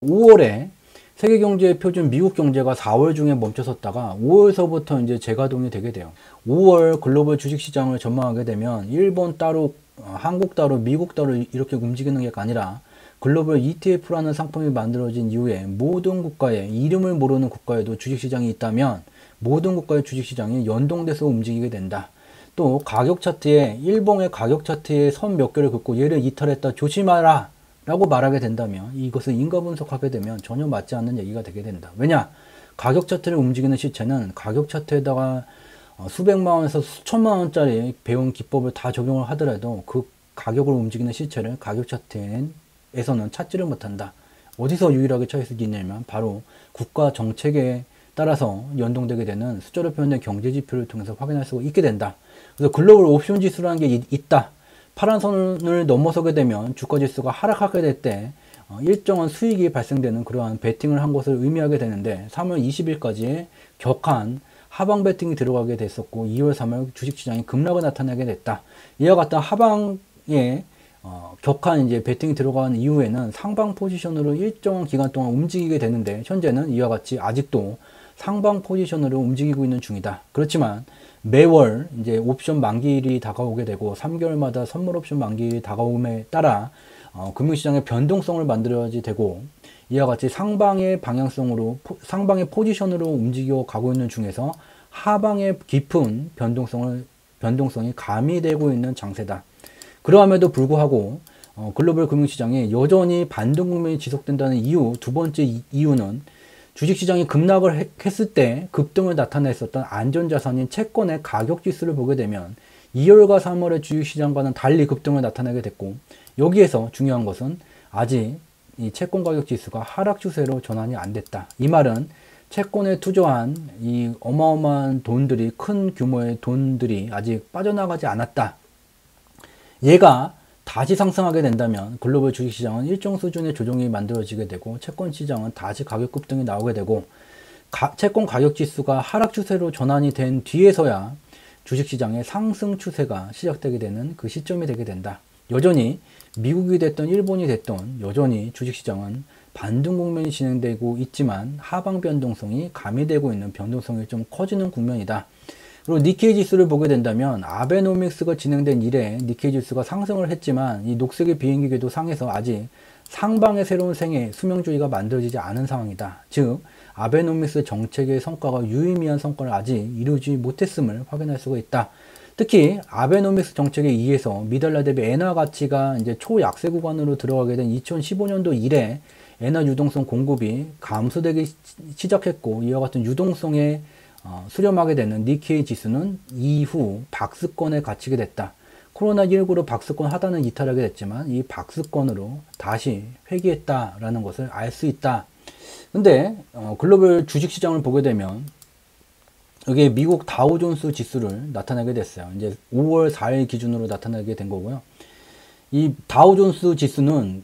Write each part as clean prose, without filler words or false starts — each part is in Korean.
5월에 세계 경제 표준 미국 경제가 4월 중에 멈춰섰다가 5월서부터 이제 재가동이 되게 돼요. 5월 글로벌 주식시장을 전망하게 되면 일본 따로, 한국 따로, 미국 따로 이렇게 움직이는 게 아니라 글로벌 ETF라는 상품이 만들어진 이후에 모든 국가에, 이름을 모르는 국가에도 주식시장이 있다면 모든 국가의 주식시장이 연동돼서 움직이게 된다. 또 가격 차트에, 일봉의 가격 차트에 선 몇 개를 긋고 얘를 이탈했다 조심하라 라고 말하게 된다면 이것을 인과 분석하게 되면 전혀 맞지 않는 얘기가 되게 된다. 왜냐? 가격 차트를 움직이는 시체는 가격 차트에다가 수백만 원에서 수천만 원짜리 배운 기법을 다 적용을 하더라도 그 가격을 움직이는 시체를 가격 차트에서는 찾지를 못한다. 어디서 유일하게 찾을 수 있냐면 바로 국가 정책에 따라서 연동되게 되는 숫자로 표현된 경제 지표를 통해서 확인할 수가 있게 된다. 그래서 글로벌 옵션 지수라는 게 있다. 파란 선을 넘어서게 되면 주가 지수가 하락하게 될 때 일정한 수익이 발생되는 그러한 베팅을 한 것을 의미하게 되는데 3월 20일까지 격한 하방 베팅이 들어가게 됐었고 2월 3월 주식시장이 급락을 나타나게 됐다. 이와 같은 하방에 격한 이제 베팅이 들어간 이후에는 상방 포지션으로 일정한 기간 동안 움직이게 되는데 현재는 이와 같이 아직도 상방 포지션으로 움직이고 있는 중이다. 그렇지만 매월 이제 옵션 만기일이 다가오게 되고 3개월마다 선물 옵션 만기일이 다가옴에 따라 금융시장의 변동성을 만들어야지 되고 이와 같이 상방의 방향성으로 상방의 포지션으로 움직여 가고 있는 중에서 하방의 깊은 변동성이 가미되고 있는 장세다. 그러함에도 불구하고 글로벌 금융시장이 여전히 반등 국면이 지속된다는 이유, 두 번째 이유는 주식시장이 급락을 했을 때 급등을 나타냈었던 안전자산인 채권의 가격지수를 보게 되면 2월과 3월의 주식시장과는 달리 급등을 나타내게 됐고 여기에서 중요한 것은 아직 이 채권 가격지수가 하락 추세로 전환이 안 됐다. 이 말은 채권에 투자한 이 어마어마한 돈들이, 큰 규모의 돈들이 아직 빠져나가지 않았다. 얘가 다시 상승하게 된다면 글로벌 주식시장은 일정 수준의 조정이 만들어지게 되고 채권 시장은 다시 가격 급등이 나오게 되고 채권 가격 지수가 하락 추세로 전환이 된 뒤에서야 주식시장의 상승 추세가 시작되게 되는 그 시점이 되게 된다. 여전히 미국이 됐던 일본이 됐던 여전히 주식시장은 반등 국면이 진행되고 있지만 하방 변동성이 가미되고 있는 변동성이 좀 커지는 국면이다. 그리고 니케이 지수를 보게 된다면 아베노믹스가 진행된 이래 니케이 지수가 상승을 했지만 이 녹색의 비행기 궤도 상에서 아직 상방의 새로운 생애 수명주의가 만들어지지 않은 상황이다. 즉 아베노믹스 정책의 성과가 유의미한 성과를 아직 이루지 못했음을 확인할 수가 있다. 특히 아베노믹스 정책에 의해서 미달러 대비 엔화 가치가 이제 초약세 구간으로 들어가게 된 2015년도 이래 엔화 유동성 공급이 감소되기 시작했고 이와 같은 유동성에 수렴하게 되는 니케이 지수는 이후 박스권에 갇히게 됐다. 코로나19로 박스권 하단을 이탈하게 됐지만 이 박스권으로 다시 회귀했다라는 것을 알 수 있다. 근데 글로벌 주식시장을 보게 되면 여기에 미국 다우존스 지수를 나타내게 됐어요. 이제 5월 4일 기준으로 나타나게 된 거고요. 이 다우존스 지수는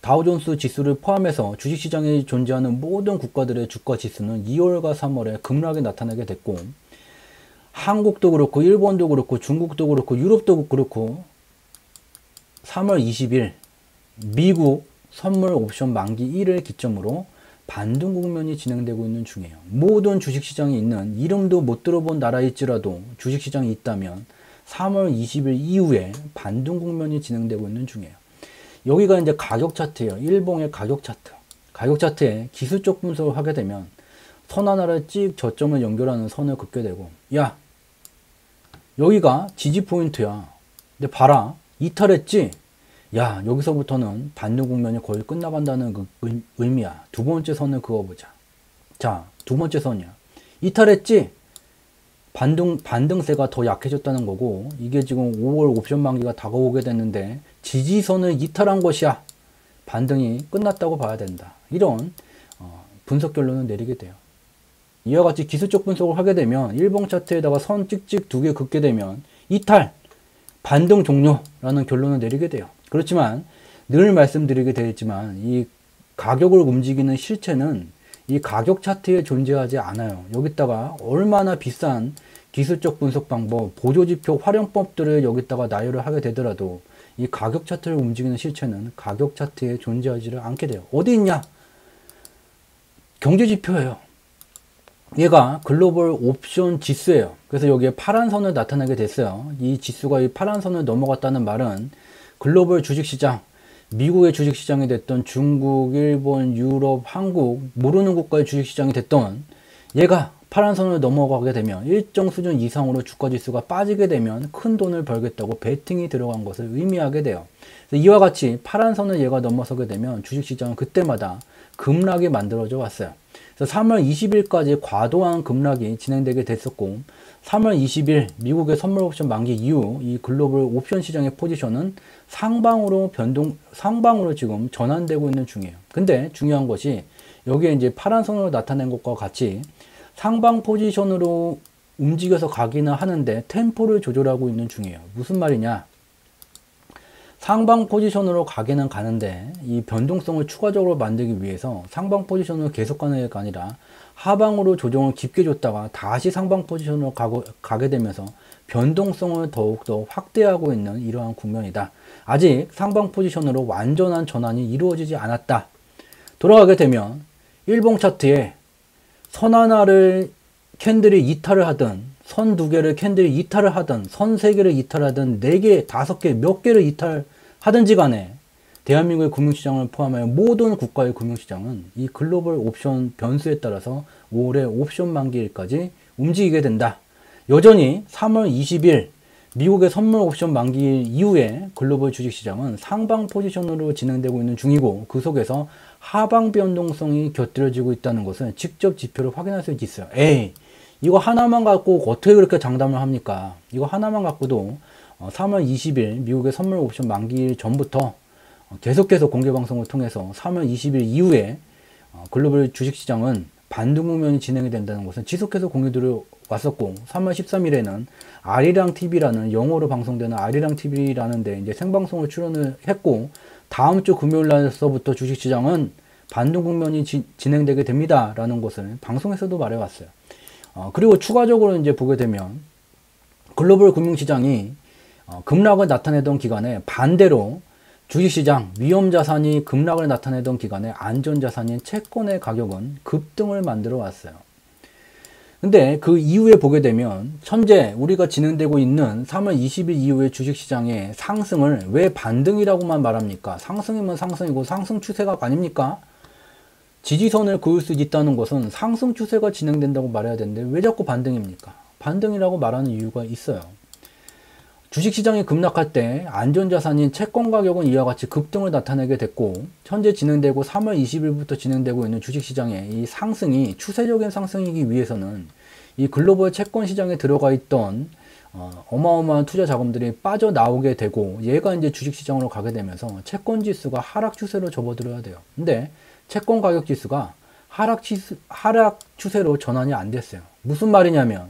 다우존스 지수를 포함해서 주식시장에 존재하는 모든 국가들의 주가 지수는 2월과 3월에 급락이 나타나게 됐고 한국도 그렇고 일본도 그렇고 중국도 그렇고 유럽도 그렇고 3월 20일 미국 선물 옵션 만기 1을 기점으로 반등 국면이 진행되고 있는 중이에요. 모든 주식시장이 있는 이름도 못 들어본 나라일지라도 주식시장이 있다면 3월 20일 이후에 반등 국면이 진행되고 있는 중이에요. 여기가 이제 가격 차트예요. 일봉의 가격 차트. 가격 차트에 기술적 분석을 하게 되면 선 하나를 찍 저점을 연결하는 선을 긋게 되고 야 여기가 지지 포인트야. 근데 봐라 이탈했지? 야 여기서부터는 반등 국면이 거의 끝나간다는 그 의미야. 두 번째 선을 그어보자. 자 두 번째 선이야. 이탈했지? 반등세가 더 약해졌다는 거고 이게 지금 5월 옵션 만기가 다가오게 됐는데 지지선을 이탈한 것이야. 반등이 끝났다고 봐야 된다. 이런 분석 결론을 내리게 돼요. 이와 같이 기술적 분석을 하게 되면 일봉 차트에다가 선 찍찍 두 개 긋게 되면 이탈, 반등 종료라는 결론을 내리게 돼요. 그렇지만 늘 말씀드리게 되지만 이 가격을 움직이는 실체는 이 가격 차트에 존재하지 않아요. 여기다가 얼마나 비싼 기술적 분석 방법, 보조지표 활용법들을 여기다가 나열을 하게 되더라도 이 가격 차트를 움직이는 실체는 가격 차트에 존재하지를 않게 돼요. 어디 있냐? 경제지표예요. 얘가 글로벌 옵션 지수예요. 그래서 여기에 파란 선을 나타나게 됐어요. 이 지수가 이 파란 선을 넘어갔다는 말은 글로벌 주식시장, 미국의 주식시장이 됐던 중국, 일본, 유럽, 한국 모르는 국가의 주식시장이 됐던 얘가 파란 선을 넘어가게 되면 일정 수준 이상으로 주가지수가 빠지게 되면 큰 돈을 벌겠다고 베팅이 들어간 것을 의미하게 돼요. 그래서 이와 같이 파란 선을 얘가 넘어서게 되면 주식시장은 그때마다 급락이 만들어져 왔어요. 그래서 3월 20일까지 과도한 급락이 진행되게 됐었고 3월 20일 미국의 선물 옵션 만기 이후 이 글로벌 옵션 시장의 포지션은 상방으로 지금 전환되고 있는 중이에요. 근데 중요한 것이 여기에 이제 파란 선으로 나타낸 것과 같이 상방 포지션으로 움직여서 가기는 하는데 템포를 조절하고 있는 중이에요. 무슨 말이냐? 상방 포지션으로 가기는 가는데 이 변동성을 추가적으로 만들기 위해서 상방 포지션으로 계속 가는 게 아니라 하방으로 조정을 깊게 줬다가 다시 상방 포지션으로 가게 되면서 변동성을 더욱더 확대하고 있는 이러한 국면이다. 아직 상방 포지션으로 완전한 전환이 이루어지지 않았다. 돌아가게 되면 일봉 차트에 선 하나를 캔들이 이탈을 하든 선 두 개를 캔들이 이탈을 하든 선 세 개를 이탈하든 네 개, 다섯 개, 몇 개를 이탈하든지 간에 대한민국의 금융시장을 포함하여 모든 국가의 금융시장은 이 글로벌 옵션 변수에 따라서 올해 옵션 만기일까지 움직이게 된다. 여전히 3월 20일 미국의 선물 옵션 만기일 이후에 글로벌 주식시장은 상방 포지션으로 진행되고 있는 중이고 그 속에서 하방 변동성이 곁들여지고 있다는 것은 직접 지표를 확인할 수 있어요. 에이, 이거 하나만 갖고 어떻게 그렇게 장담을 합니까? 이거 하나만 갖고도 3월 20일 미국의 선물 옵션 만기일 전부터 계속해서 공개방송을 통해서 3월 20일 이후에 글로벌 주식시장은 반등 국면이 진행이 된다는 것은 지속해서 공유들을 왔었고 3월 13일에는 아리랑TV라는 영어로 방송되는 아리랑TV라는 데 이제 생방송을 출연을 했고 다음 주 금요일 날서부터 주식시장은 반등 국면이 진행되게 됩니다 라는 것을 방송에서도 말해왔어요. 그리고 추가적으로 이제 보게 되면 글로벌 금융시장이 급락을 나타내던 기간에 반대로 주식시장 위험자산이 급락을 나타내던 기간에 안전자산인 채권의 가격은 급등을 만들어 왔어요. 근데 그 이후에 보게 되면 현재 우리가 진행되고 있는 3월 20일 이후의 주식시장의 상승을 왜 반등이라고만 말합니까? 상승이면 상승이고 상승 추세가 아닙니까? 지지선을 그을 수 있다는 것은 상승 추세가 진행된다고 말해야 되는데 왜 자꾸 반등입니까? 반등이라고 말하는 이유가 있어요. 주식시장이 급락할 때 안전자산인 채권 가격은 이와 같이 급등을 나타내게 됐고 현재 진행되고 3월 20일부터 진행되고 있는 주식시장의 이 상승이 추세적인 상승이기 위해서는 이 글로벌 채권 시장에 들어가 있던 어마어마한 투자 자금들이 빠져나오게 되고 얘가 이제 주식시장으로 가게 되면서 채권 지수가 하락 추세로 접어들어야 돼요. 근데 채권 가격 지수가 하락 추세로 전환이 안 됐어요. 무슨 말이냐면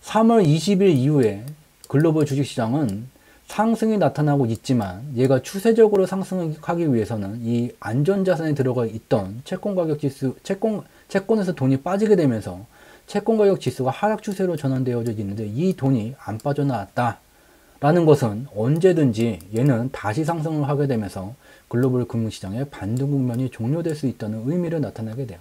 3월 20일 이후에 글로벌 주식시장은 상승이 나타나고 있지만 얘가 추세적으로 상승하기 위해서는 이 안전자산에 들어가 있던 채권 가격 지수, 채권에서 돈이 빠지게 되면서 채권 가격 지수가 하락 추세로 전환되어져 있는데 이 돈이 안 빠져나왔다 라는 것은 언제든지 얘는 다시 상승을 하게 되면서 글로벌 금융시장의 반등 국면이 종료될 수 있다는 의미를 나타내게 돼요.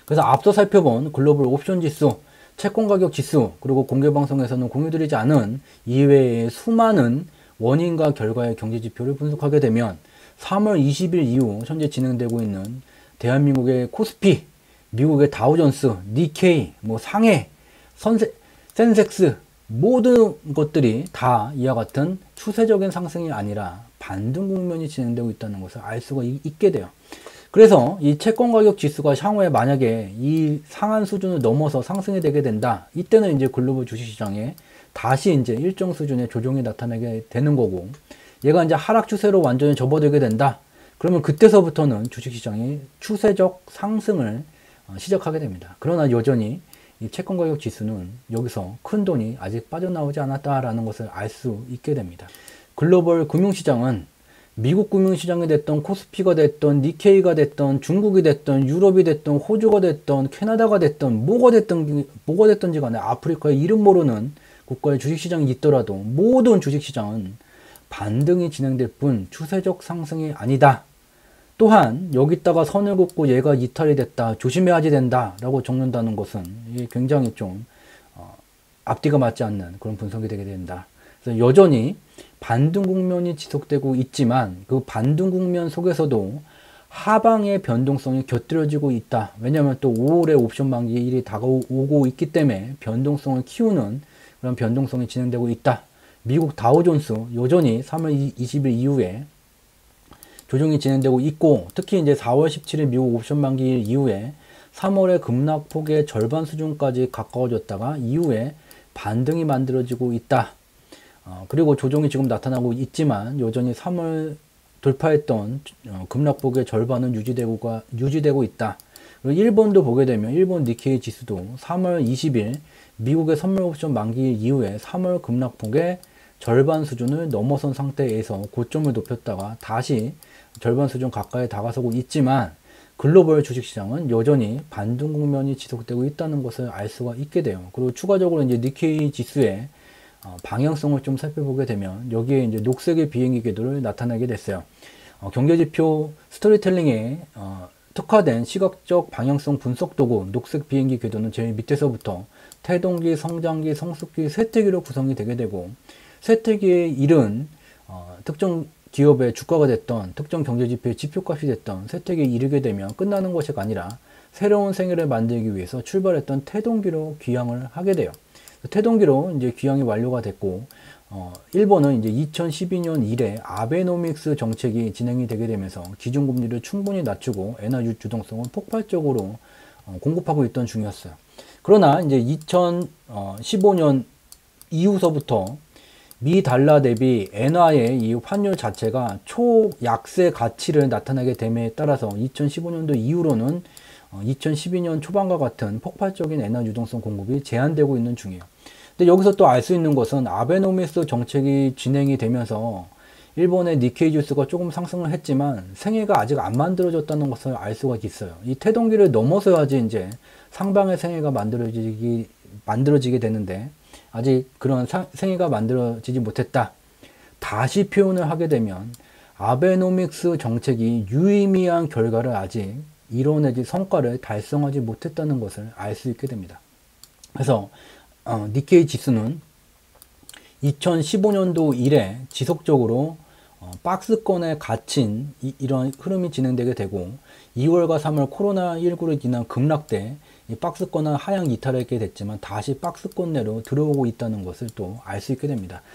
그래서 앞서 살펴본 글로벌 옵션 지수, 채권 가격 지수, 그리고 공개방송에서는 공유드리지 않은 이외의 수많은 원인과 결과의 경제지표를 분석하게 되면 3월 20일 이후 현재 진행되고 있는 대한민국의 코스피, 미국의 다우존스, 니케이, 상해, 센섹스 모든 것들이 다 이와 같은 추세적인 상승이 아니라 반등 국면이 진행되고 있다는 것을 알 수가 있게 돼요. 그래서 이 채권 가격 지수가 향후에 만약에 이 상한 수준을 넘어서 상승이 되게 된다. 이때는 이제 글로벌 주식시장에 다시 이제 일정 수준의 조정이 나타나게 되는 거고, 얘가 이제 하락 추세로 완전히 접어들게 된다. 그러면 그때서부터는 주식시장이 추세적 상승을 시작하게 됩니다. 그러나 여전히 이 채권 가격 지수는 여기서 큰 돈이 아직 빠져나오지 않았다라는 것을 알 수 있게 됩니다. 글로벌 금융시장은 미국 금융시장이 됐던 코스피가 됐던 니케이가 됐던 중국이 됐던 유럽이 됐던 호주가 됐던 캐나다가 됐던 뭐가 됐던지 간에 아프리카의 이름 모르는 국가의 주식시장이 있더라도 모든 주식시장은 반등이 진행될 뿐 추세적 상승이 아니다 또한 여기다가 선을 긋고 얘가 이탈이 됐다, 조심해야지 된다 라고 적는다는 것은 이게 굉장히 좀 앞뒤가 맞지 않는 그런 분석이 되게 된다. 그래서 여전히 반등 국면이 지속되고 있지만 그 반등 국면 속에서도 하방의 변동성이 곁들여지고 있다. 왜냐하면 또 5월에 옵션 만기일이 다가오고 있기 때문에 변동성을 키우는 그런 변동성이 진행되고 있다. 미국 다우존스 여전히 3월 20일 이후에 조정이 진행되고 있고, 특히 이제 4월 17일 미국 옵션 만기일 이후에 3월의 급락폭의 절반 수준까지 가까워졌다가 이후에 반등이 만들어지고 있다. 그리고 조정이 지금 나타나고 있지만 여전히 3월 돌파했던 급락폭의 절반은 유지되고 있다. 그리고 일본도 보게 되면 일본 니케이 지수도 3월 20일 미국의 선물 옵션 만기일 이후에 3월 급락폭의 절반 수준을 넘어선 상태에서 고점을 높였다가 다시 절반 수준 가까이 다가서고 있지만 글로벌 주식시장은 여전히 반등 국면이 지속되고 있다는 것을 알 수가 있게 돼요. 그리고 추가적으로 이제 니케이 지수의 방향성을 좀 살펴보게 되면 여기에 이제 녹색의 비행기 궤도를 나타내게 됐어요. 경제지표 스토리텔링에 특화된 시각적 방향성 분석 도구 녹색 비행기 궤도는 제일 밑에서부터 태동기, 성장기, 성숙기, 쇠퇴기로 구성이 되게 되고, 쇠퇴기의 일은 특정 기업의 주가가 됐던 특정 경제지표의 지표값이 됐던 쇠퇴기에 이르게 되면 끝나는 것이 아니라 새로운 생애를 만들기 위해서 출발했던 태동기로 귀향을 하게 돼요. 태동기로 이제 귀향이 완료가 됐고, 일본은 이제 2012년 이래 아베노믹스 정책이 진행이 되게 되면서 기준금리를 충분히 낮추고 엔화 유동성을 폭발적으로 공급하고 있던 중이었어요. 그러나 이제 2015년 이후서부터 미 달러 대비 엔화의 이 환율 자체가 초약세 가치를 나타내게 됨에 따라서 2015년도 이후로는 2012년 초반과 같은 폭발적인 엔화 유동성 공급이 제한되고 있는 중이에요. 근데 여기서 또 알 수 있는 것은 아베노믹스 정책이 진행이 되면서 일본의 니케이 지수가 조금 상승을 했지만 생애가 아직 안 만들어졌다는 것을 알 수가 있어요. 이 태동기를 넘어서야지 이제 상방의 생애가 만들어지게 되는데 아직 그런 생애가 만들어지지 못했다. 다시 표현을 하게 되면 아베노믹스 정책이 유의미한 결과를 아직 이뤄내지 성과를 달성하지 못했다는 것을 알 수 있게 됩니다. 그래서 니케이 지수는 2015년도 이래 지속적으로 박스권에 갇힌 이런 흐름이 진행되게 되고, 2월과 3월 코로나19로 인한 급락 때 이 박스권은 하향 이탈하게 됐지만 다시 박스권 내로 들어오고 있다는 것을 또 알 수 있게 됩니다.